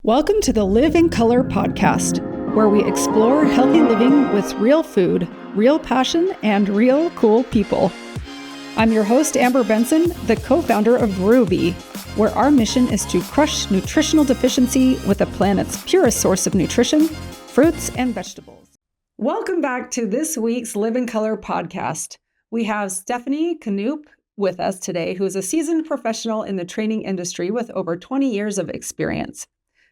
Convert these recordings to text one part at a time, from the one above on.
Welcome to the Live in Color podcast, where we explore healthy living with real food, real passion, and real cool people. I'm your host, Amber Benson, the co-founder of Ruby, where our mission is to crush nutritional deficiency with the planet's purest source of nutrition, fruits and vegetables. Welcome back to this week's Live in Color podcast. We have Stephanie Knoop with us today, who is a seasoned professional in the training industry with over 20 years of experience.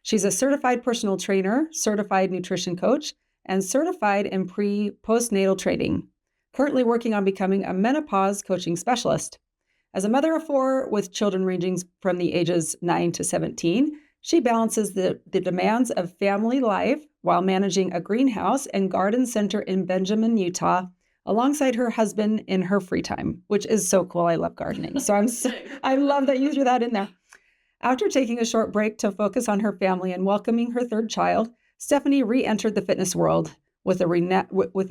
She's a certified personal trainer, certified nutrition coach, and certified in postnatal training, currently working on becoming a menopause coaching specialist. As a mother of four with children ranging from the ages 9 to 17, she balances the demands of family life while managing a greenhouse and garden center in Benjamin, Utah, alongside her husband in her free time, which is so cool. I love gardening. I love that you threw that in there. After taking a short break to focus on her family and welcoming her third child, Stephanie re-entered the fitness world with a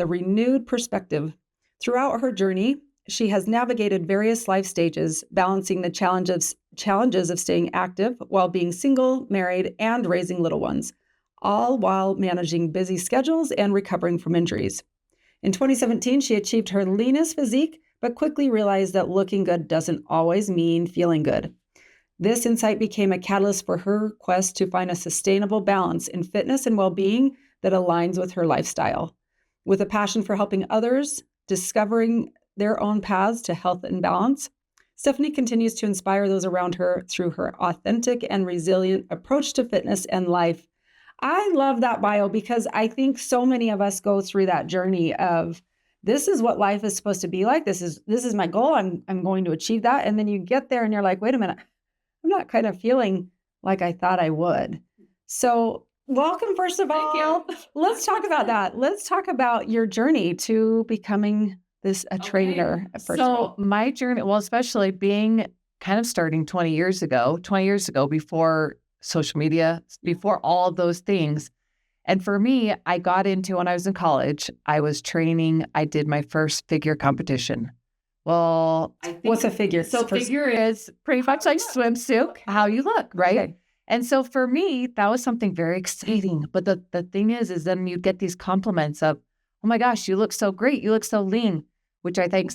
renewed perspective. Throughout her journey, she has navigated various life stages, balancing the challenges of staying active while being single, married, and raising little ones, all while managing busy schedules and recovering from injuries. In 2017, she achieved her leanest physique, but quickly realized that looking good doesn't always mean feeling good. This insight became a catalyst for her quest to find a sustainable balance in fitness and well-being that aligns with her lifestyle. With a passion for helping others, discovering their own paths to health and balance, Stephanie continues to inspire those around her through her authentic and resilient approach to fitness and life. I love that bio because I think so many of us go through that journey of, this is what life is supposed to be like. This is my goal. I'm going to achieve that. And then you get there and you're like, wait a minute, I'm not kind of feeling like I thought I would. So welcome, first of all. Let's talk about that. Let's talk about your journey to becoming a trainer. So my journey, well, especially being kind of starting 20 years ago, before social media, before all of those things. And for me, I got into, when I was in college, I was training, I did my first figure competition. Well, What's a figure? Figure is pretty much like swimsuit, how you look, right? Okay. And so for me, that was something very exciting. But the thing is then you get these compliments of, oh my gosh, you look so great. You look so lean, which I think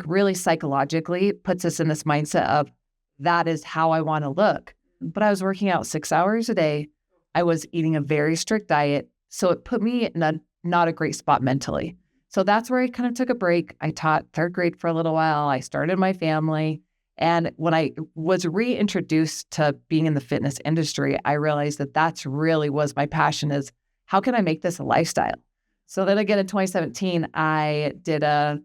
really psychologically puts us in this mindset of that is how I want to look. But I was working out 6 hours a day. I was eating a very strict diet. So it put me in not a great spot mentally. So that's where I kind of took a break. I taught third grade for a little while. I started my family. And when I was reintroduced to being in the fitness industry, I realized that that's really was my passion, is how can I make this a lifestyle? So then again, in 2017, I did a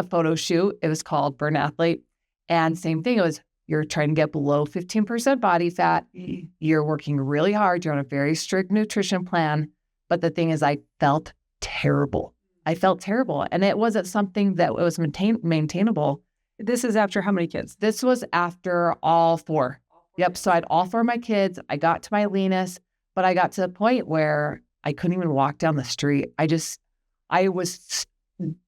photo shoot. It was called Burn Athlete. And same thing, it was, you're trying to get below 15% body fat. You're working really hard. You're on a very strict nutrition plan. But the thing is, I felt terrible. And it wasn't something that was maintainable. This is after how many kids? This was after all four. Yep. So I had all four of my kids. I got to my leanest, but I got to the point where I couldn't even walk down the street. I was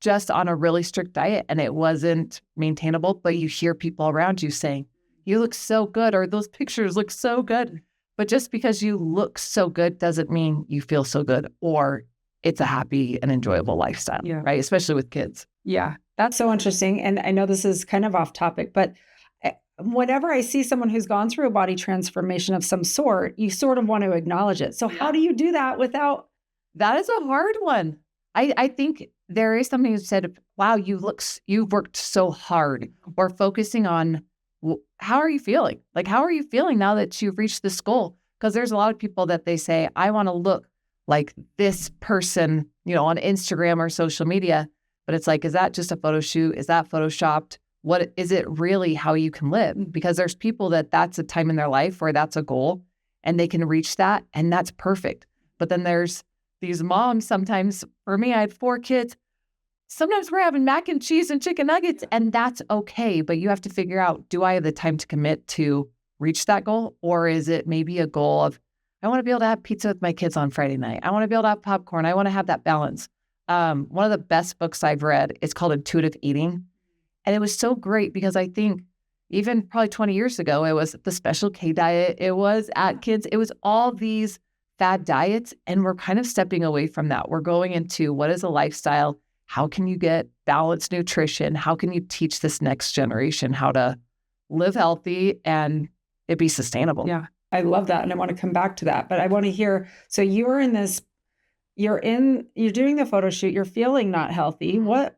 just on a really strict diet and it wasn't maintainable, but you hear people around you saying, you look so good, or those pictures look so good. But just because you look so good doesn't mean you feel so good or it's a happy and enjoyable lifestyle, right? Especially with kids. Yeah, that's so interesting. And I know this is kind of off topic, but whenever I see someone who's gone through a body transformation of some sort, you sort of want to acknowledge it. So how do you do that without? That is a hard one. I think there is something that said, wow, you've worked so hard, or focusing on how are you feeling? Like, how are you feeling now that you've reached this goal? Because there's a lot of people that they say, I want to look like this person, on Instagram or social media. But it's like, is that just a photo shoot? Is that photoshopped? What is it really how you can live? Because there's people that's a time in their life where that's a goal and they can reach that and that's perfect. But then there's these moms, sometimes, for me, I had 4 kids. Sometimes we're having mac and cheese and chicken nuggets and that's okay. But you have to figure out, do I have the time to commit to reach that goal? Or is it maybe a goal of, I want to be able to have pizza with my kids on Friday night. I want to be able to have popcorn. I want to have that balance. One of the best books I've read is called Intuitive Eating. And it was so great because I think even probably 20 years ago, it was the Special K diet. It was Atkins. It was all these fad diets. And we're kind of stepping away from that. We're going into what is a lifestyle? How can you get balanced nutrition? How can you teach this next generation how to live healthy and it be sustainable? Yeah, I love that. And I want to come back to that. But I want to hear, so you're in this, you're doing the photo shoot, you're feeling not healthy. What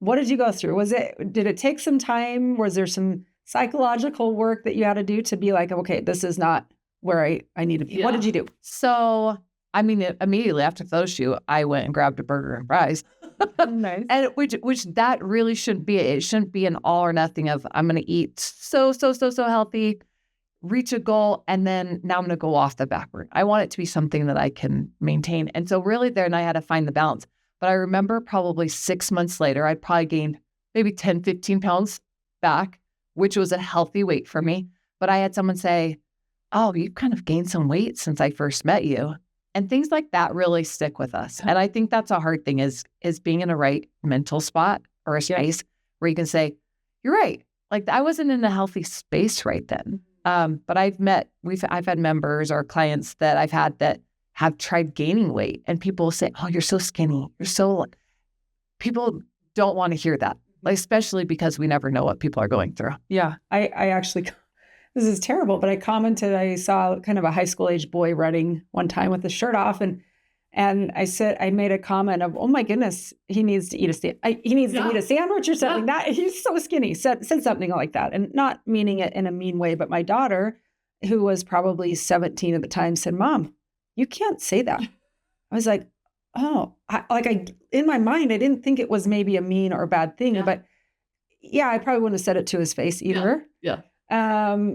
did you go through? Did it take some time? Was there some psychological work that you had to do to be like, okay, this is not where I need to be? Yeah. What did you do? So, I mean, immediately after the photo shoot, I went and grabbed a burger and fries. Nice. And which that really shouldn't be. It shouldn't be an all or nothing of I'm going to eat so healthy, reach a goal, and then now I'm going to go off the backward. I want it to be something that I can maintain. And so really there, and I had to find the balance. But I remember probably 6 months later, I probably gained maybe 10, 15 pounds back, which was a healthy weight for me. But I had someone say, oh, you kind of gained some weight since I first met you. And things like that really stick with us. And I think that's a hard thing is being in a right mental spot or a space where you can say, you're right. Like I wasn't in a healthy space right then. But I've had members or clients that I've had that have tried gaining weight and people will say, oh, you're so skinny. People don't want to hear that, like, especially because we never know what people are going through. Yeah. I actually, this is terrible, but I commented, I saw kind of a high school age boy running one time with his shirt off. And I made a comment of, oh my goodness, he needs to eat eat a sandwich or something. That he's so skinny, said something like that. And not meaning it in a mean way, but my daughter, who was probably 17 at the time, said, Mom, you can't say that. I was like, oh, in my mind, I didn't think it was maybe a mean or a bad thing, but yeah, I probably wouldn't have said it to his face either. Yeah.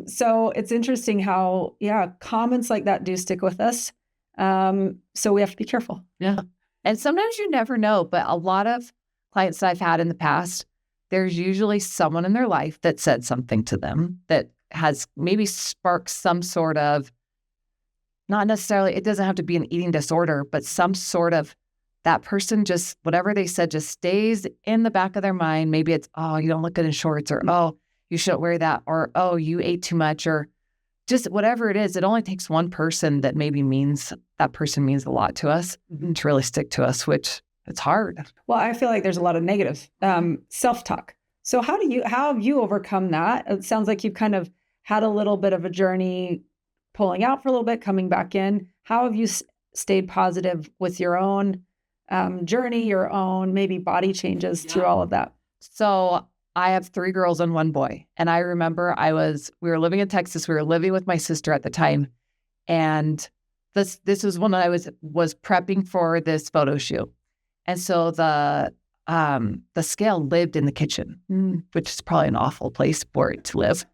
So it's interesting how, comments like that do stick with us. So we have to be careful. Yeah. And sometimes you never know, but a lot of clients that I've had in the past, there's usually someone in their life that said something to them that has maybe sparked some sort of, not necessarily, it doesn't have to be an eating disorder, but some sort of, that person just, whatever they said just stays in the back of their mind. Maybe it's, oh, you don't look good in shorts, or, oh, you shouldn't wear that, or, oh, you ate too much, or just whatever it is. It only takes one person that maybe that person means a lot to us to really stick to us, which it's hard. Well, I feel like there's a lot of negative self-talk. So how have you overcome that? It sounds like you've kind of had a little bit of a journey, pulling out for a little bit, coming back in. How have you stayed positive with your own journey, your own maybe body changes through all of that? So I have 3 girls and 1 boy. And I remember we were living in Texas. We were living with my sister at the time. And this was when I was prepping for this photo shoot. And so the scale lived in the kitchen, which is probably an awful place for it to live.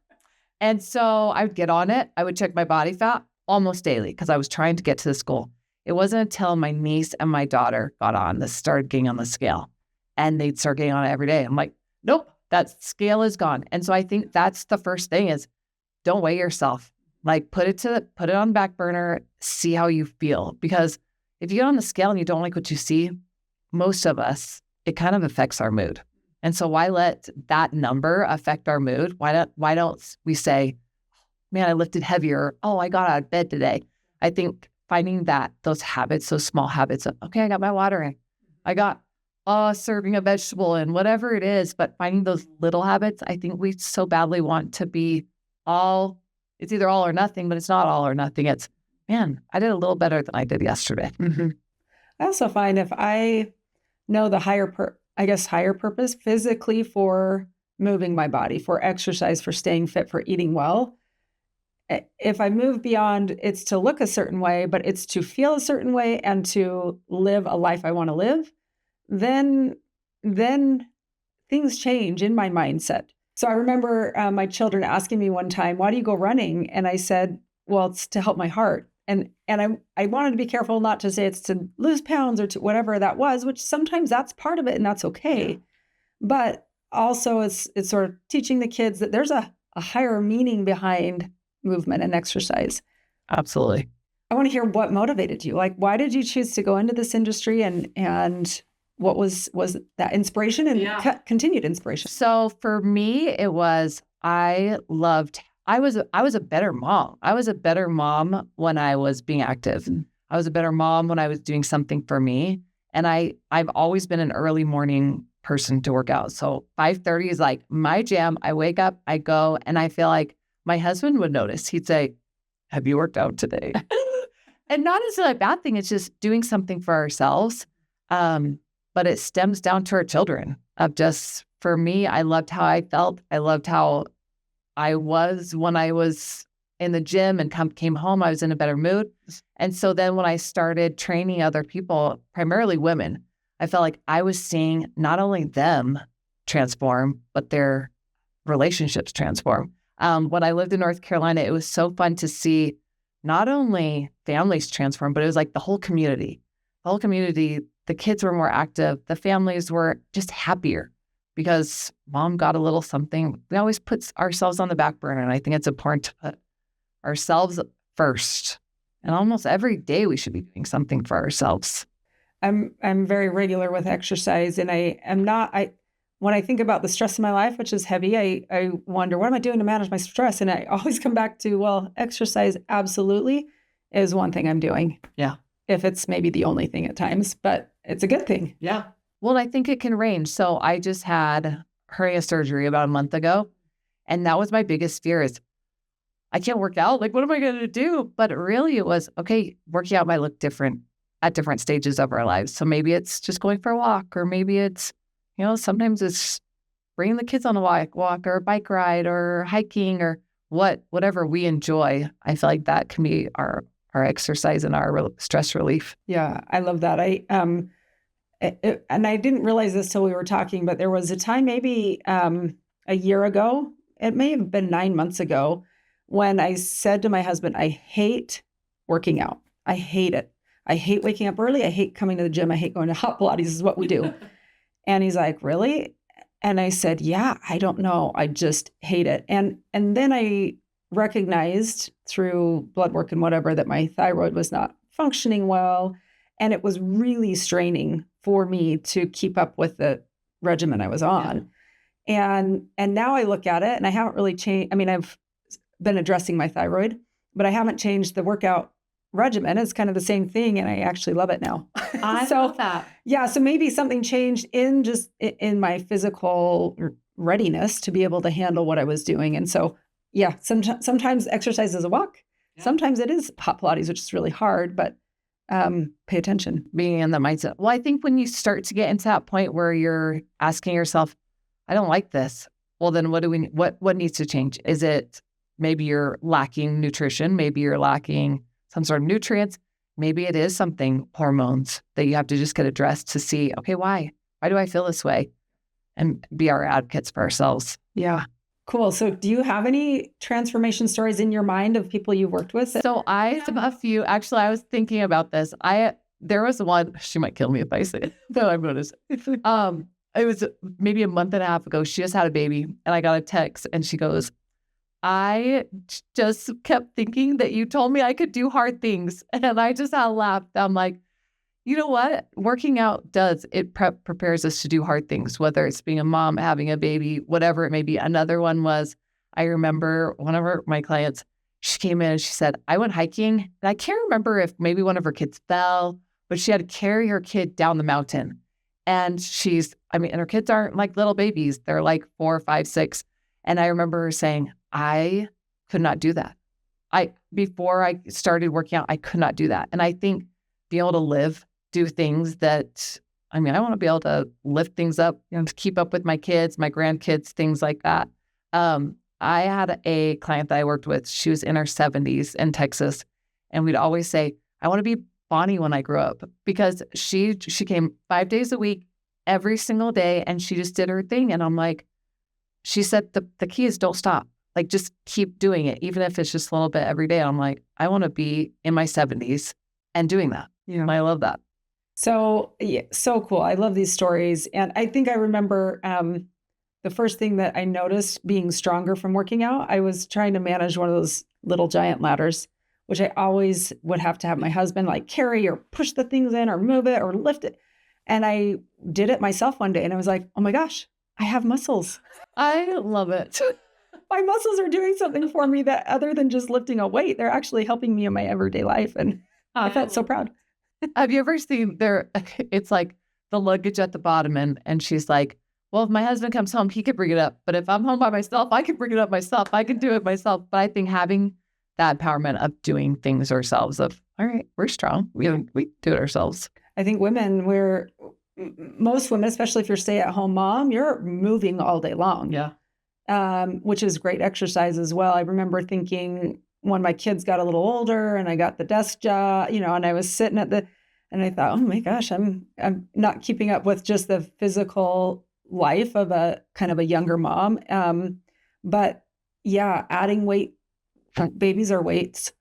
And so I would get on it. I would check my body fat almost daily because I was trying to get to this goal. It wasn't until my niece and my daughter got on that started getting on the scale, and they'd start getting on it every day. I'm like, nope, that scale is gone. And so I think that's the first thing is don't weigh yourself. Like put it on the back burner, see how you feel. Because if you get on the scale and you don't like what you see, most of us, it kind of affects our mood. And so why let that number affect our mood? Why don't we say, man, I lifted heavier. Oh, I got out of bed today. I think finding those habits, those small habits of, okay, I got my water in. I got serving a vegetable and whatever it is, but finding those little habits, I think we so badly want to be it's either all or nothing, but it's not all or nothing. It's, man, I did a little better than I did yesterday. Mm-hmm. I also find if I know the higher purpose physically for moving my body, for exercise, for staying fit, for eating well, if I move beyond it's to look a certain way, but it's to feel a certain way and to live a life I want to live, then things change in my mindset. So I remember my children asking me one time, why do you go running? And I said, well, it's to help my heart. And I wanted to be careful not to say it's to lose pounds or to whatever that was, which sometimes that's part of it and that's okay. Yeah. But also it's sort of teaching the kids that there's a higher meaning behind movement and exercise. Absolutely. I want to hear what motivated you. Like, why did you choose to go into this industry and was that inspiration and continued inspiration? So for me, it was, I was a better mom. I was a better mom when I was being active. I was a better mom when I was doing something for me. And I've always been an early morning person to work out. So 5:30 is like my jam. I wake up, I go, and I feel like my husband would notice. He'd say, have you worked out today? And not as a bad thing. It's just doing something for ourselves. But it stems down to our children of just, for me, I loved how I felt. I loved how I was when I was in the gym and came home, I was in a better mood. And so then when I started training other people, primarily women, I felt like I was seeing not only them transform, but their relationships transform. When I lived in North Carolina, it was so fun to see not only families transform, but it was like the whole community. The whole community, the kids were more active. The families were just happier because mom got a little something. We always put ourselves on the back burner. And I think it's important to put ourselves first. And almost every day we should be doing something for ourselves. I'm very regular with exercise, and when I think about the stress in my life, which is heavy, I wonder, what am I doing to manage my stress? And I always come back to, well, exercise absolutely is one thing I'm doing. Yeah. If it's maybe the only thing at times, but it's a good thing. Yeah. Well, I think it can range. So I just had hernia surgery about a month ago. And that was my biggest fear is I can't work out. Like, what am I going to do? But really it was, okay, working out might look different at different stages of our lives. So maybe it's just going for a walk, or maybe it's, sometimes it's bringing the kids on a walk or a bike ride or hiking or whatever we enjoy. I feel like that can be our exercise and our stress relief. Yeah, I love that. And I didn't realize this till we were talking, but there was a time maybe a year ago, it may have been 9 months ago, when I said to my husband, I hate working out. I hate it. I hate waking up early. I hate coming to the gym. I hate going to hot Pilates. This is what we do. And he's like, really? And I said, yeah, I don't know. I just hate it. And then I recognized through blood work and whatever that my thyroid was not functioning well. And it was really straining for me to keep up with the regimen I was on. Yeah. And now I look at it and I haven't really changed. I mean, I've been addressing my thyroid, but I haven't changed the workout regimen. It's kind of the same thing. And I actually love it now. I love that. Yeah. So maybe something changed in my physical readiness to be able to handle what I was doing. And so, yeah, sometimes exercise is a walk. Yeah. Sometimes it is hot Pilates, which is really hard, but pay attention. Being in the mindset. Well, I think when you start to get into that point where you're asking yourself, I don't like this. Well, then what needs to change? Is it maybe you're lacking nutrition? Maybe you're lacking some sort of nutrients. Maybe it is something, hormones, that you have to just get addressed to see, okay, why? Why do I feel this way? And be our advocates for ourselves. Yeah. Cool. So do you have any transformation stories in your mind of people you've worked with? So I have a few. Actually, I was thinking about this. There was one, she might kill me if I say it, but I'm going to say it was maybe a month and a half ago. She just had a baby and I got a text and she goes, I just kept thinking that you told me I could do hard things. And I just had laughed. I'm like, you know what? Working out prepares us to do hard things, whether it's being a mom, having a baby, whatever it may be. Another one was, I remember one of my clients, she came in and she said, I went hiking. And I can't remember if maybe one of her kids fell, but she had to carry her kid down the mountain. And and her kids aren't like little babies. They're like 4, 5, 6. And I remember her saying, I could not do that. Before I started working out, I could not do that. And I think being able to do things that, I want to be able to lift things up, to keep up with my kids, my grandkids, things like that. I had a client that I worked with. She was in her 70s in Texas. And we'd always say, I want to be Bonnie when I grow up, because she came 5 days a week, every single day. And she just did her thing. And I'm like, she said, the key is don't stop. Like, just keep doing it, even if it's just a little bit every day. I'm like, I want to be in my 70s and doing that. Yeah. And I love that. So, yeah, so cool. I love these stories. And I think I remember the first thing that I noticed being stronger from working out, I was trying to manage one of those little giant ladders, which I always would have to have my husband like carry or push the things in or move it or lift it. And I did it myself one day and I was like, oh my gosh, I have muscles. I love it. My muscles are doing something for me that other than just lifting a weight, they're actually helping me in my everyday life. And I felt so proud. Have you ever seen it's like the luggage at the bottom and she's like, well, if my husband comes home, he could bring it up. But if I'm home by myself, I can bring it up myself. I can do it myself. But I think having that empowerment of doing things ourselves of, all right, we're strong. We do it ourselves. I think most women, especially if you're stay-at-home mom, you're moving all day long. Yeah. Which is great exercise as well. I remember thinking when my kids got a little older and I got the desk job, and I was sitting and I thought, oh my gosh, I'm not keeping up with just the physical life of a kind of a younger mom. But yeah, adding weight, babies are weights.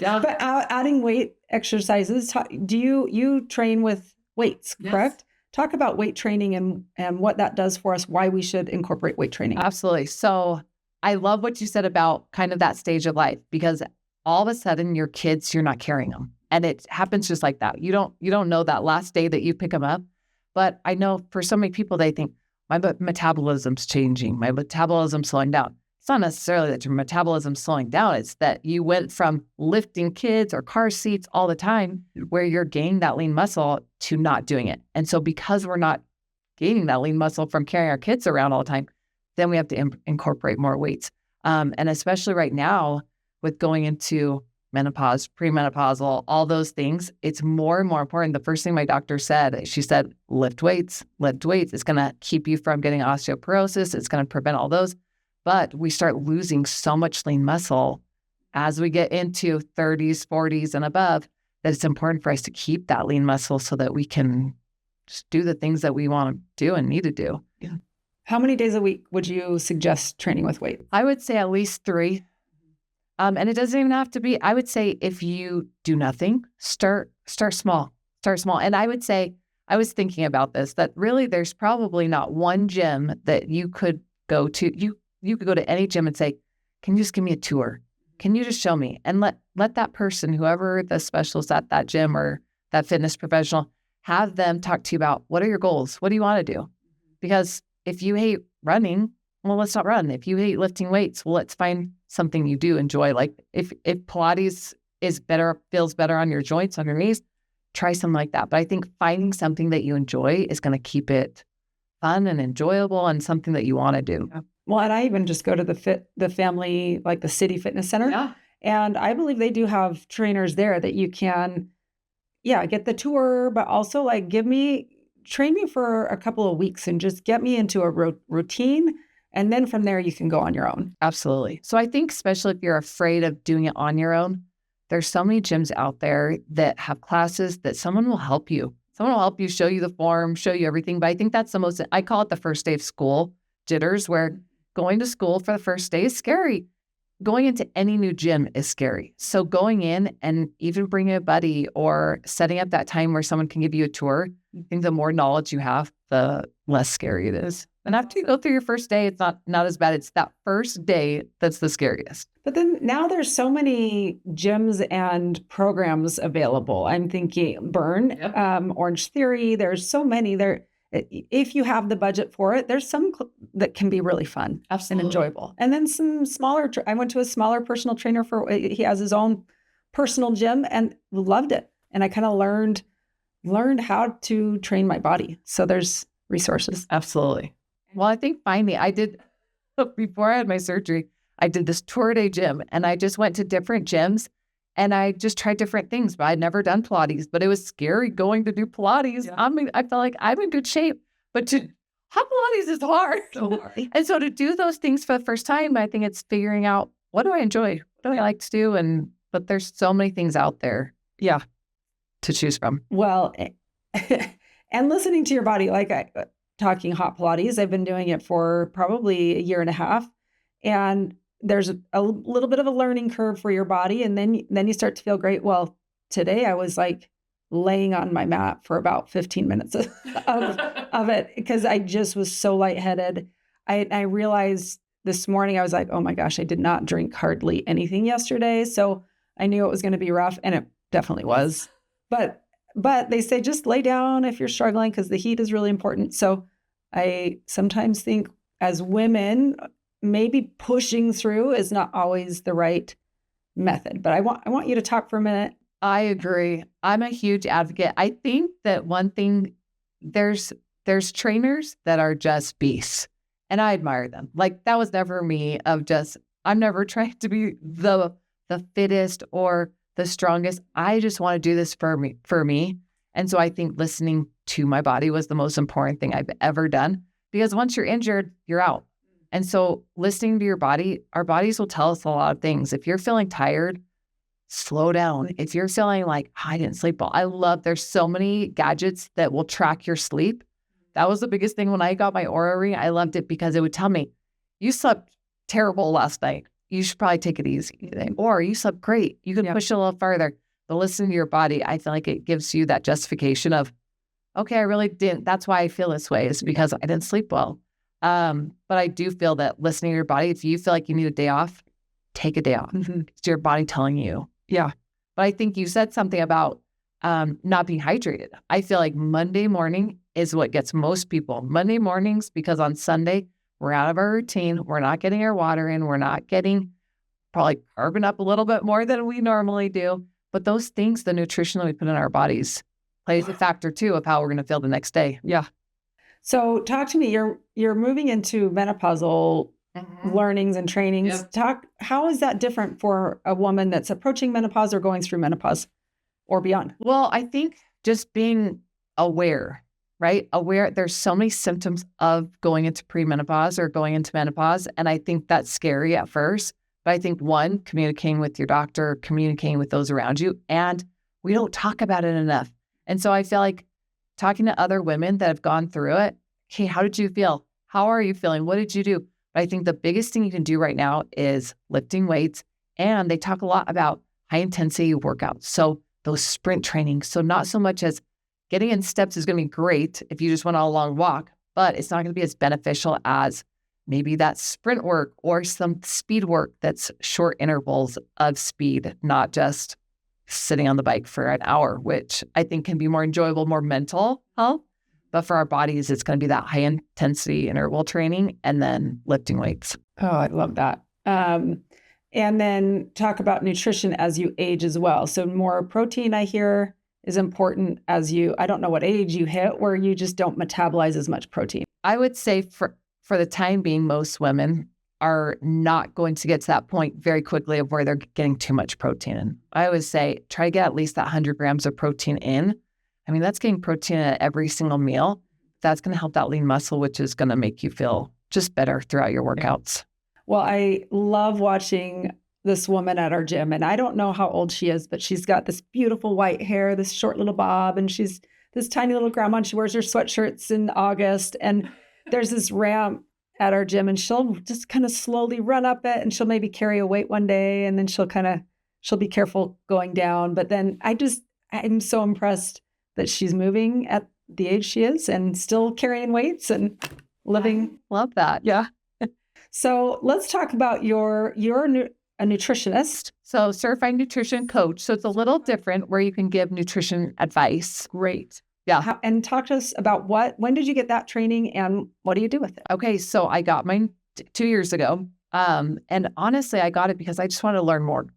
Yeah. But adding weight exercises, do you train with weights, correct? Yes. Talk about weight training and what that does for us, why we should incorporate weight training. Absolutely. So I love what you said about kind of that stage of life, because all of a sudden your kids, you're not carrying them. And it happens just like that. You don't know that last day that you pick them up. But I know for so many people, they think my metabolism's changing, my metabolism's slowing down. It's not necessarily that your metabolism's slowing down. It's that you went from lifting kids or car seats all the time where you're gaining that lean muscle to not doing it. And so because we're not gaining that lean muscle from carrying our kids around all the time, then we have to incorporate more weights. And especially right now with going into menopause, premenopausal, all those things, it's more and more important. The first thing my doctor said, she said, lift weights. It's going to keep you from getting osteoporosis. It's going to prevent all those. But we start losing so much lean muscle as we get into 30s, 40s and above, that it's important for us to keep that lean muscle so that we can just do the things that we want to do and need to do. Yeah. How many days a week would you suggest training with weights? I would say at least 3. And it doesn't even have to be, I would say if you do nothing, start small. And I would say, I was thinking about this, that really there's probably not one gym that you could go to. You could go to any gym and say, can you just give me a tour? Can you just show me? And let that person, whoever the specialist at that gym or that fitness professional, have them talk to you about what are your goals? What do you want to do? Because if you hate running, well, let's not run. If you hate lifting weights, well, let's find something you do enjoy. Like if Pilates feels better on your joints, on your knees, try something like that. But I think finding something that you enjoy is going to keep it fun and enjoyable and something that you want to do. Yeah. Well, and I even just go to the family, like the city fitness center. Yeah. And I believe they do have trainers there that you can, get the tour, but also like train me for a couple of weeks and just get me into a routine. And then from there, you can go on your own. Absolutely. So I think especially if you're afraid of doing it on your own, there's so many gyms out there that have classes that someone will help you. Someone will help you, show you the form, show you everything. But I think that's I call it the first day of school jitters, where going to school for the first day is scary. Going into any new gym is scary. So going in and even bringing a buddy or setting up that time where someone can give you a tour, I think the more knowledge you have, the less scary it is. And after you go through your first day, it's not as bad. It's that first day that's the scariest. But then now there's so many gyms and programs available. I'm thinking Burn, yep. Orange Theory. There's so many there. If you have the budget for it, there's some that can be really fun. Absolutely. And enjoyable. And then some smaller, I went to a smaller personal trainer he has his own personal gym and loved it. And I kind of learned how to train my body. So there's resources. Absolutely. Well, I think finally before I had my surgery, I did this tour day gym and I just went to different gyms and I just tried different things, but I'd never done Pilates, but it was scary going to do Pilates. Yeah. I felt like I'm in good shape, but hot Pilates is hard. So hard. And so to do those things for the first time, I think it's figuring out, what do I enjoy? What do I like to do? But there's so many things out there. Yeah. To choose from. Well, and listening to your body, talking hot Pilates, I've been doing it for probably a year and a half. And there's a little bit of a learning curve for your body. And then you start to feel great. Well, today I was like laying on my mat for about 15 minutes of it because I just was so lightheaded. I realized this morning, I was like, oh my gosh, I did not drink hardly anything yesterday. So I knew it was going to be rough, and it definitely was. But but they say just lay down if you're struggling because the heat is really important. So I sometimes think as women, maybe pushing through is not always the right method. But I want you to talk for a minute. I agree. I'm a huge advocate. I think that one thing, there's trainers that are just beasts, and I admire them. Like, that was never me. I'm never trying to be the fittest or the strongest. I just want to do this for me. And so I think listening to my body was the most important thing I've ever done, because once you're injured, you're out. And so listening to your body, our bodies will tell us a lot of things. If you're feeling tired, slow down. If you're feeling like, I didn't sleep well, there's so many gadgets that will track your sleep. That was the biggest thing when I got my Oura Ring. I loved it because it would tell me, you slept terrible last night. You should probably take it easy today. Or you slept great. You can push it a little farther. But listening to your body, I feel like it gives you that justification of, okay, I really didn't. That's why I feel this way, is because I didn't sleep well. But I do feel that listening to your body, if you feel like you need a day off, take a day off. It's your body telling you. Yeah. But I think you said something about not being hydrated. I feel like Monday morning is what gets most people. Monday mornings, because on Sunday, we're out of our routine. We're not getting our water in. We're not getting probably carbon up a little bit more than we normally do. But those things, the nutrition that we put in our bodies, plays a factor too of how we're going to feel the next day. Yeah. So talk to me. You're moving into menopausal learnings and trainings. Yep. How is that different for a woman that's approaching menopause or going through menopause or beyond? Well, I think just being aware, right? Aware, there's so many symptoms of going into premenopause or going into menopause. And I think that's scary at first. But I think, one, communicating with your doctor, communicating with those around you, and we don't talk about it enough. And so I feel like talking to other women that have gone through it, hey, how did you feel? How are you feeling? What did you do? But I think the biggest thing you can do right now is lifting weights. And they talk a lot about high intensity workouts. So those sprint trainings. So not so much as getting in steps is going to be great if you just went on a long walk, but it's not going to be as beneficial as maybe that sprint work or some speed work that's short intervals of speed, not just sitting on the bike for an hour, which I think can be more enjoyable, more mental health. But for our bodies, it's going to be that high intensity interval training and then lifting weights. Oh, I love that. And then talk about nutrition as you age as well. So more protein, I hear, is important as I don't know what age you hit where you just don't metabolize as much protein. I would say for the time being, most women are not going to get to that point very quickly of where they're getting too much protein in. I always say, try to get at least that 100 grams of protein in. I mean, that's getting protein at every single meal. That's going to help that lean muscle, which is going to make you feel just better throughout your workouts. Well, I love watching this woman at our gym, and I don't know how old she is, but she's got this beautiful white hair, this short little bob, and she's this tiny little grandma, and she wears her sweatshirts in August. And there's this ramp at our gym, and she'll just kind of slowly run up it, and she'll maybe carry a weight one day, and then she'll be careful going down. But then I'm so impressed that she's moving at the age she is and still carrying weights and living. I love that. Yeah. So let's talk about you're a nutritionist. So certified nutrition coach. So it's a little different where you can give nutrition advice. Great. Yeah. And talk to us about when did you get that training and what do you do with it? Okay. So I got mine 2 years ago. And honestly, I got it because I just wanted to learn more.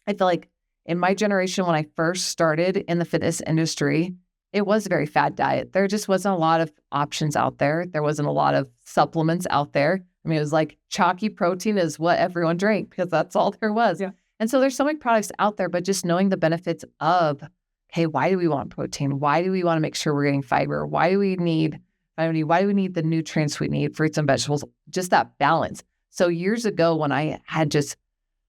I feel like in my generation, when I first started in the fitness industry, it was a very fad diet. There just wasn't a lot of options out there. There wasn't a lot of supplements out there. I mean, it was like chalky protein is what everyone drank because that's all there was. Yeah. And so there's so many products out there, but just knowing the benefits of, hey, why do we want protein? Why do we want to make sure we're getting fiber? Why do we need vitamin D? Why do we need the nutrients we need, fruits and vegetables? Just that balance. So years ago when I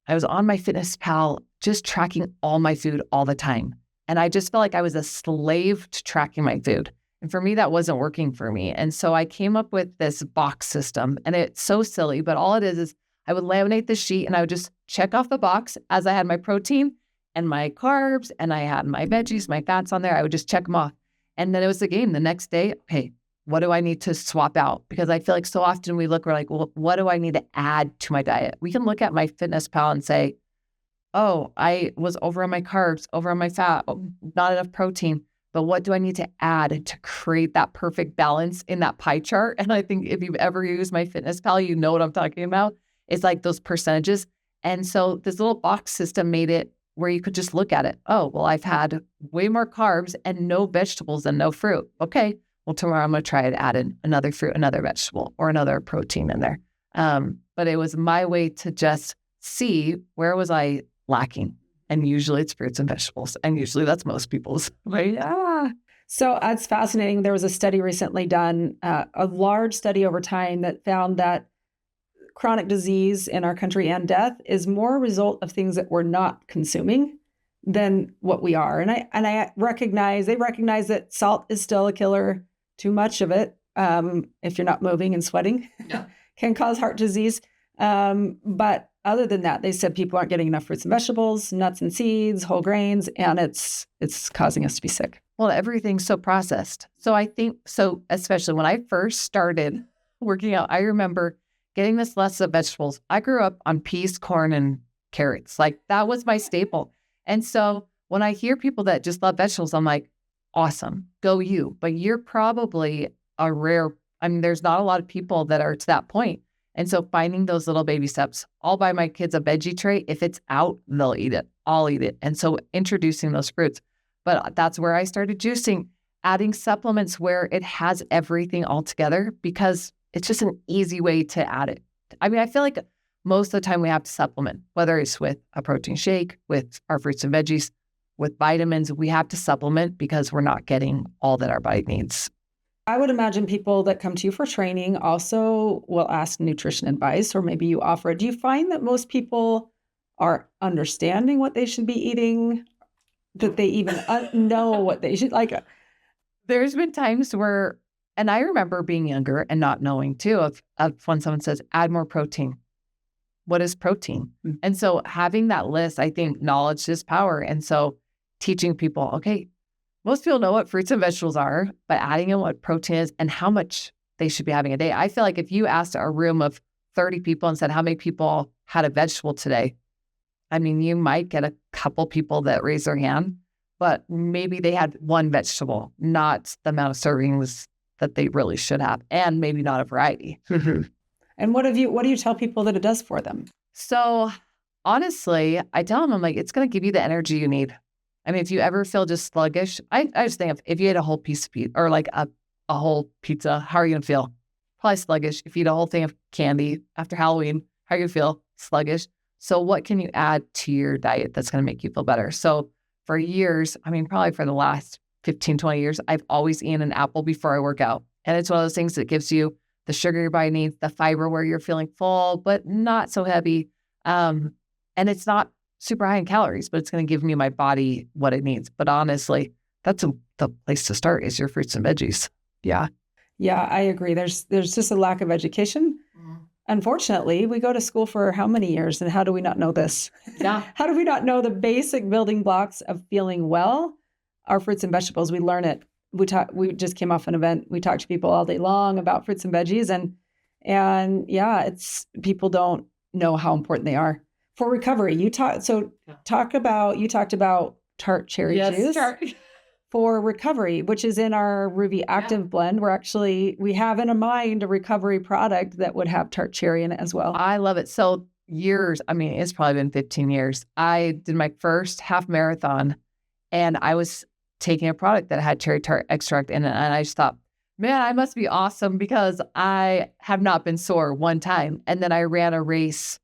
was on my Fitness Pal, just tracking all my food all the time. And I just felt like I was a slave to tracking my food. And for me, that wasn't working for me. And so I came up with this box system, and it's so silly, but all it is I would laminate the sheet and I would just check off the box as I had my protein and my carbs and I had my veggies, my fats on there. I would just check them off. And then it was the game the next day. Okay, what do I need to swap out? Because I feel like so often we're like, well, what do I need to add to my diet? We can look at my Fitness Pal and say, oh, I was over on my carbs, over on my fat, not enough protein. but what do I need to add to create that perfect balance in that pie chart? And I think if you've ever used my Fitness Pal, you know what I'm talking about. It's like those percentages. And so this little box system made it where you could just look at it. Oh, well, I've had way more carbs and no vegetables and no fruit. Okay, well, tomorrow I'm going to try to add in another fruit, another vegetable, or another protein in there. But it was my way to just see where was I lacking. And usually it's fruits and vegetables. And usually that's most people's, right? Yeah. So that's fascinating. There was a study recently done, a large study over time that found that chronic disease in our country and death is more a result of things that we're not consuming than what we are. And they recognize that salt is still a killer. Too much of it, if you're not moving and sweating, can cause heart disease. But other than that, they said people aren't getting enough fruits and vegetables, nuts and seeds, whole grains, and it's causing us to be sick. Well, everything's so processed. So I think, so especially when I first started working out, I remember getting this list of vegetables. I grew up on peas, corn, and carrots. Like that was my staple. And so when I hear people that just love vegetables, I'm like, awesome, go you. But you're probably a rare, there's not a lot of people that are to that point. And so finding those little baby steps, I'll buy my kids a veggie tray. If it's out, they'll eat it. I'll eat it. And so introducing those fruits. But that's where I started juicing, adding supplements where it has everything all together because it's just an easy way to add it. I feel like most of the time we have to supplement, whether it's with a protein shake, with our fruits and veggies, with vitamins, we have to supplement because we're not getting all that our body needs. I would imagine people that come to you for training also will ask nutrition advice, or maybe you offer it. Do you find that most people are understanding what they should be eating, that they even know what they should like? There's been times where, and I remember being younger and not knowing too, of when someone says, add more protein. What is protein? Mm-hmm. And so having that list, I think knowledge is power. And so teaching people, okay, most people know what fruits and vegetables are, but adding in what protein is and how much they should be having a day. I feel like if you asked a room of 30 people and said, how many people had a vegetable today? You might get a couple people that raise their hand, but maybe they had one vegetable, not the amount of servings that they really should have, and maybe not a variety. And what do you tell people that it does for them? So honestly, I tell them, I'm like, it's going to give you the energy you need. If you ever feel just sluggish, I just think if you ate a whole piece of pizza or like a whole pizza, how are you going to feel? Probably sluggish. If you eat a whole thing of candy after Halloween, how are you going to feel? Sluggish. So what can you add to your diet that's going to make you feel better? So for years, probably for the last 15, 20 years, I've always eaten an apple before I work out. And it's one of those things that gives you the sugar your body needs, the fiber where you're feeling full, but not so heavy. And it's not super high in calories, but it's going to give me my body what it needs. But honestly, that's the place to start is your fruits and veggies. Yeah. Yeah, I agree. There's just a lack of education. Unfortunately, we go to school for how many years, and how do we not know this? Yeah. How do we not know the basic building blocks of feeling well? Our fruits and vegetables, we learn it. We just came off an event. We talked to people all day long about fruits and veggies, and yeah, it's people don't know how important they are for recovery. You talked about tart cherry juice. For recovery, which is in our Ruby Active blend. We have in a mind a recovery product that would have tart cherry in it as well. I love it. So years, it's probably been 15 years. I did my first half marathon and I was taking a product that had cherry tart extract in it. And I just thought, man, I must be awesome because I have not been sore one time. And then I ran a race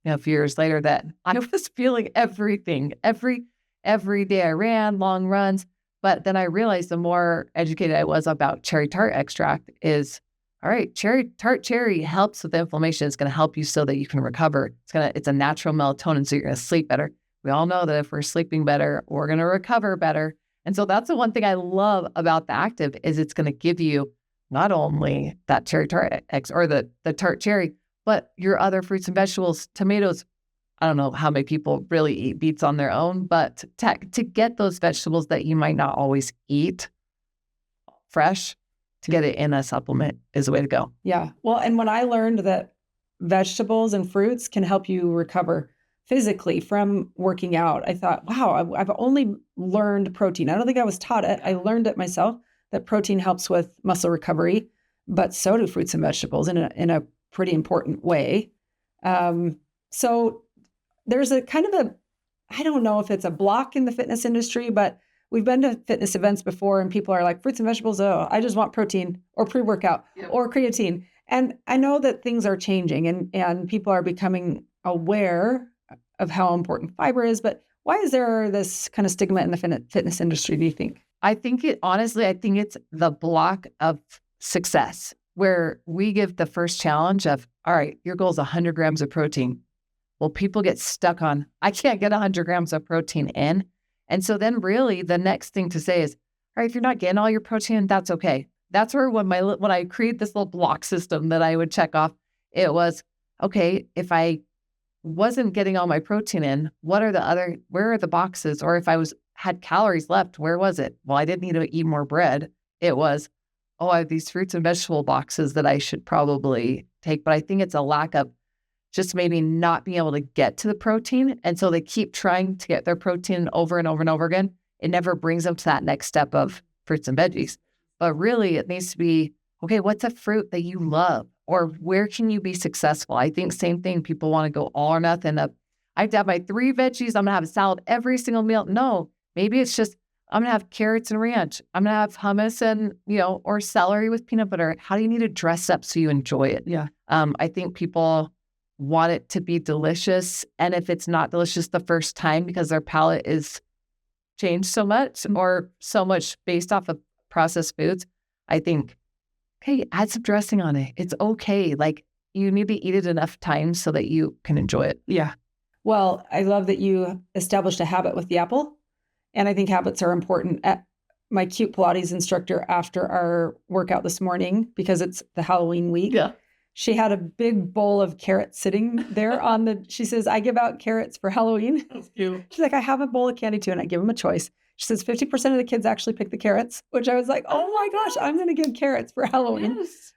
a few years later that I was feeling everything. Every day I ran long runs. But then I realized the more educated I was about cherry tart extract is, all right, tart cherry helps with the inflammation. It's going to help you so that you can recover. It's a natural melatonin, so you're going to sleep better. We all know that if we're sleeping better, we're going to recover better. And so that's the one thing I love about the active is it's going to give you not only that cherry tart or the tart cherry, but your other fruits and vegetables, tomatoes. I don't know how many people really eat beets on their own, but to get those vegetables that you might not always eat fresh, to get it in a supplement is the way to go. Yeah. Well, and when I learned that vegetables and fruits can help you recover physically from working out. I thought, wow, I've only learned protein. I don't think I was taught it. I learned it myself that protein helps with muscle recovery, but so do fruits and vegetables in a pretty important way. So there's a kind of I don't know if it's a block in the fitness industry, but we've been to fitness events before and people are like, fruits and vegetables, oh, I just want protein or pre-workout or creatine. And I know that things are changing and people are becoming aware of how important fiber is, but why is there this kind of stigma in the fitness industry, do you think? I think it's the block of success where we give the first challenge of, all right, your goal is 100 grams of protein. Well, people get stuck on, I can't get 100 grams of protein in. And so then really the next thing to say is, all right, if you're not getting all your protein, that's okay. That's where when I create this little block system that I would check off, it was, okay, if I wasn't getting all my protein in, where are the boxes? Or if I had calories left, where was it? Well, I didn't need to eat more bread. It was, oh, I have these fruits and vegetable boxes that I should probably take. But I think it's a lack of just maybe not being able to get to the protein. And so they keep trying to get their protein over and over and over again. It never brings them to that next step of fruits and veggies. But really, it needs to be, okay, what's a fruit that you love? Or where can you be successful? I think same thing. People want to go all or nothing. I have to have my 3 veggies. I'm going to have a salad every single meal. No, maybe it's just, I'm going to have carrots and ranch. I'm going to have hummus and, or celery with peanut butter. How do you need to dress up so you enjoy it? Yeah. I think people want it to be delicious. And if it's not delicious the first time because their palate is changed so much or so much based off of processed foods, I think, okay, add some dressing on it. It's okay. Like you need to eat it enough times so that you can enjoy it. Yeah. Well, I love that you established a habit with the apple. And I think habits are important. My cute Pilates instructor after our workout this morning, because it's the Halloween week, she had a big bowl of carrots sitting there she says, I give out carrots for Halloween. That's cute. She's like, I have a bowl of candy too, and I give them a choice. She says 50% of the kids actually pick the carrots, which I was like, oh my gosh, I'm going to give carrots for Halloween. Yes.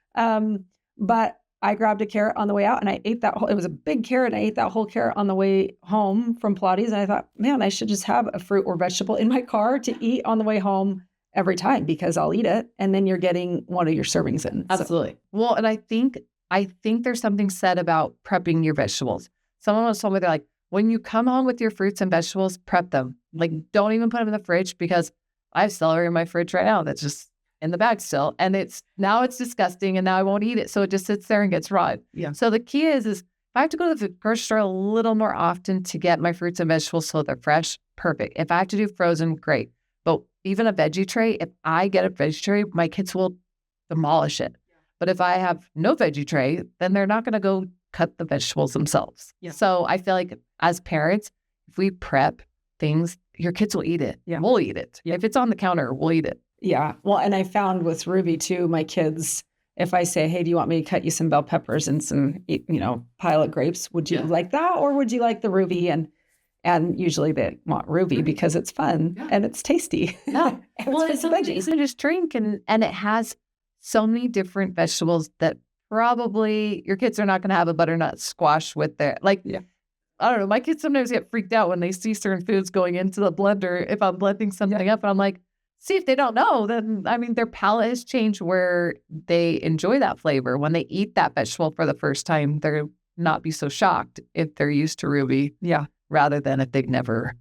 But I grabbed a carrot on the way out and I ate it was a big carrot. And I ate that whole carrot on the way home from Pilates. And I thought, man, I should just have a fruit or vegetable in my car to eat on the way home every time because I'll eat it. And then you're getting one of your servings in. Absolutely. So. Well, and I think there's something said about prepping your vegetables. Someone was told me, they're like, when you come home with your fruits and vegetables, prep them. Like, don't even put them in the fridge because I have celery in my fridge right now that's just in the bag still. And it's disgusting and now I won't eat it. So it just sits there and gets raw. Yeah. So the key is if I have to go to the grocery store a little more often to get my fruits and vegetables so they're fresh, perfect. If I have to do frozen, great. But even a veggie tray, if I get a veggie tray, my kids will demolish it. But if I have no veggie tray, then they're not going to go cut the vegetables themselves. Yeah. So I feel like as parents, if we prep things, your kids will eat it. Yeah. We'll eat it. Yeah. If it's on the counter, we'll eat it. Yeah. Well, and I found with Ruby too, my kids, if I say, hey, do you want me to cut you some bell peppers and some, pilot grapes? Would you like that? Or would you like the Ruby? And usually they want Ruby because it's fun and it's tasty. Yeah. Well, it's easy to just drink and it has so many different vegetables that probably your kids are not going to have a butternut squash with their, I don't know. My kids sometimes get freaked out when they see certain foods going into the blender. If I'm blending something up and I'm like, see, if they don't know, then, their palate has changed where they enjoy that flavor. When they eat that vegetable for the first time, they'll not be so shocked if they're used to Ruby. Yeah. Rather than if they've never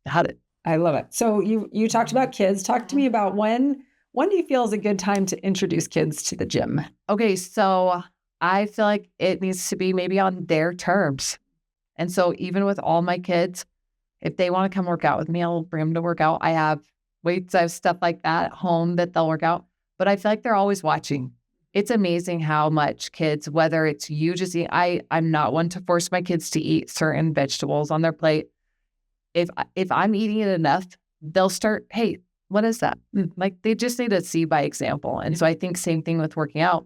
had it. I love it. So you talked about kids. Talk to me about when do you feel is a good time to introduce kids to the gym? Okay, so I feel like it needs to be maybe on their terms. And so even with all my kids, if they want to come work out with me, I'll bring them to work out. I have weights, I have stuff like that at home that they'll work out. But I feel like they're always watching. It's amazing how much kids, whether it's you just eat, I'm not one to force my kids to eat certain vegetables on their plate. If I'm eating it enough, they'll start, hey, what is that? Like they just need to see by example. And so I think same thing with working out.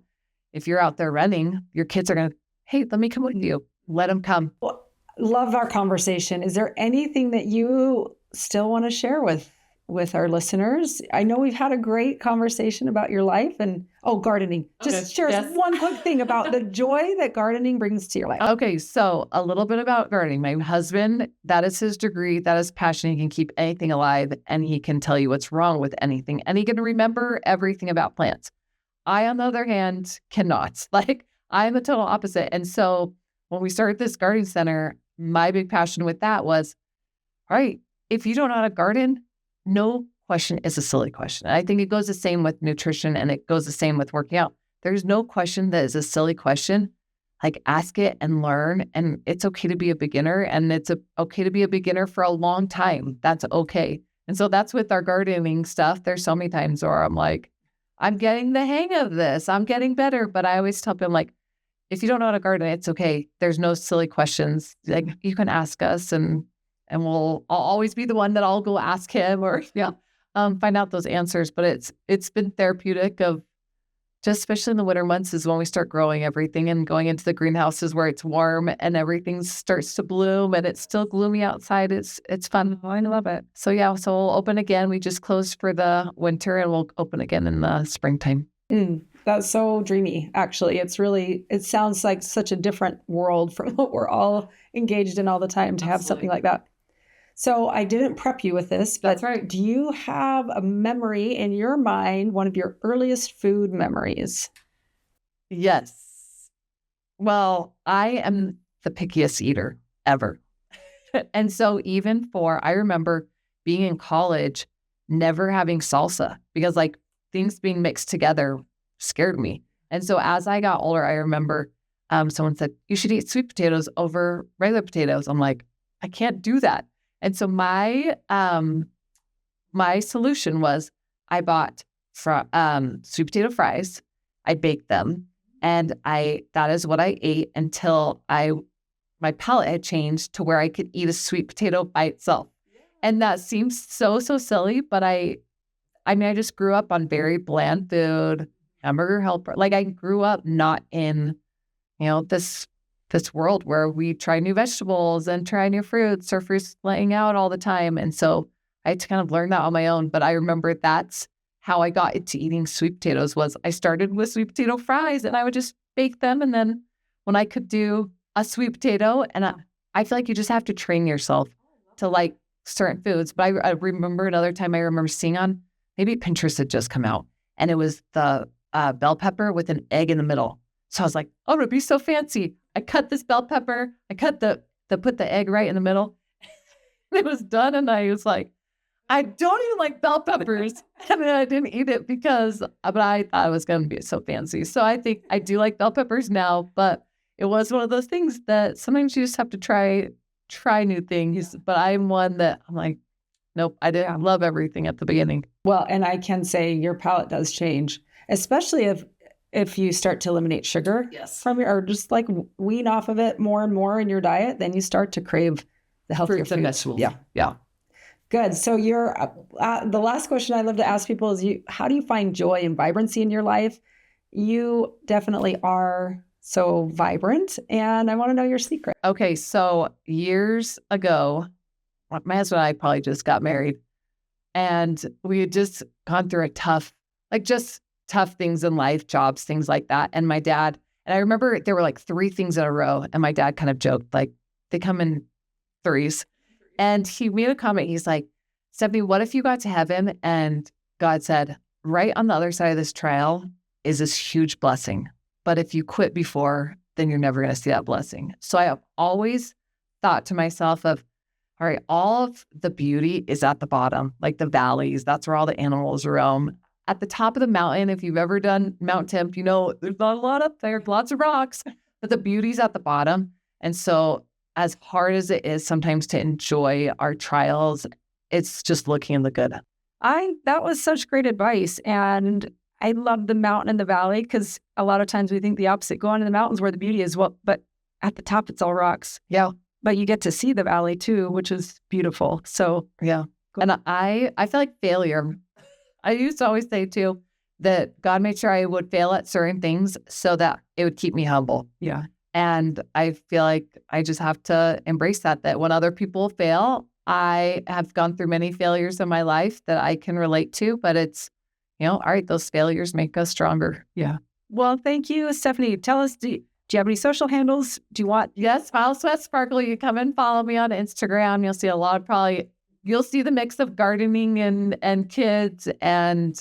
If you're out there running, your kids are going to, hey, let me come with you. Let them come. Well, love our conversation. Is there anything that you still want to share with with our listeners? I know we've had a great conversation about your life and gardening. Just share us one quick thing about the joy that gardening brings to your life. Okay, so a little bit about gardening. My husband, that is his degree, that is passion. He can keep anything alive and he can tell you what's wrong with anything and he can remember everything about plants. I, on the other hand, cannot. Like, I'm the total opposite. And so when we started this gardening center, my big passion with that was, all right, if you don't know how to garden, no question is a silly question. I think it goes the same with nutrition and it goes the same with working out. There's no question that is a silly question. Like, ask it and learn. And it's okay to be a beginner, and it's okay to be a beginner for a long time. That's okay. And so that's with our gardening stuff. There's so many times where I'm like, I'm getting the hang of this. I'm getting better. But I always tell them, like, if you don't know how to garden, it's okay. There's no silly questions. Like, you can ask us and I'll always be the one that I'll go ask him or find out those answers. But it's been therapeutic of just, especially in the winter months, is when we start growing everything and going into the greenhouses where it's warm and everything starts to bloom and it's still gloomy outside. It's fun. Oh, I love it. So so we'll open again. We just closed for the winter and we'll open again in the springtime. That's so dreamy, actually. It sounds like such a different world from what we're all engaged in all the time to have something like that. So I didn't prep you with this, but That's right. Do you have a memory in your mind, one of your earliest food memories? Yes. Well, I am the pickiest eater ever. And so I remember being in college, never having salsa because like things being mixed together scared me. And so as I got older, I remember someone said, you should eat sweet potatoes over regular potatoes. I'm like, I can't do that. And so my solution was I bought sweet potato fries. I baked them, and that is what I ate until my palate had changed to where I could eat a sweet potato by itself. And that seems so silly, but I just grew up on very bland food, hamburger helper. Like, I grew up not in, this world where we try new vegetables and try new fruits or fruits laying out all the time. And so I had to kind of learn that on my own. But I remember that's how I got into eating sweet potatoes. Was I started with sweet potato fries and I would just bake them. And then when I could do a sweet potato, and I feel like you just have to train yourself to like certain foods. But I remember another time I remember seeing on, maybe Pinterest had just come out, and it was the bell pepper with an egg in the middle. So I was like, oh, it'd be so fancy. I cut this bell pepper. I put the egg right in the middle. It was done. And I was like, I don't even like bell peppers. And then I didn't eat it but I thought it was going to be so fancy. So I think I do like bell peppers now, but it was one of those things that sometimes you just have to try new things. But I'm one that I'm like, nope, I love everything at the beginning. Well, and I can say your palate does change, especially if you start to eliminate sugar from or just like wean off of it more and more in your diet, then you start to crave the healthier fruits and vegetables. Yeah. Good. So the last question I love to ask people is, how do you find joy and vibrancy in your life? You definitely are so vibrant, and I want to know your secret. Okay. So years ago, my husband and I probably just got married, and we had just gone through tough things in life, jobs, things like that. And my dad, and I remember there were like 3 things in a row, and my dad kind of joked, like, they come in threes. And he made a comment. He's like, Stephanie, what if you got to heaven and God said, right on the other side of this trial is this huge blessing. But if you quit before, then you're never going to see that blessing. So I have always thought to myself of, all right, all of the beauty is at the bottom, like the valleys. That's where all the animals roam. At the top of the mountain, if you've ever done Mount Temp, there's not a lot up there, lots of rocks, but the beauty's at the bottom. And so as hard as it is sometimes to enjoy our trials, it's just looking in the good. That was such great advice. And I love the mountain and the valley, because a lot of times we think the opposite, go on to the mountains where the beauty is, but at the top, it's all rocks. Yeah. But you get to see the valley too, which is beautiful. So yeah. And I feel like failure. I used to always say too, that God made sure I would fail at certain things so that it would keep me humble. Yeah. And I feel like I just have to embrace that when other people fail, I have gone through many failures in my life that I can relate to, but it's, all right, those failures make us stronger. Yeah. Well, thank you, Stephanie. Tell us, do you have any social handles? Do you want? Yes, Smile, Sweat, Sparkle. You come and follow me on Instagram. You'll see a lot of you'll see the mix of gardening and kids and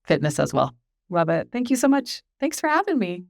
fitness as well. Love it. Thank you so much. Thanks for having me.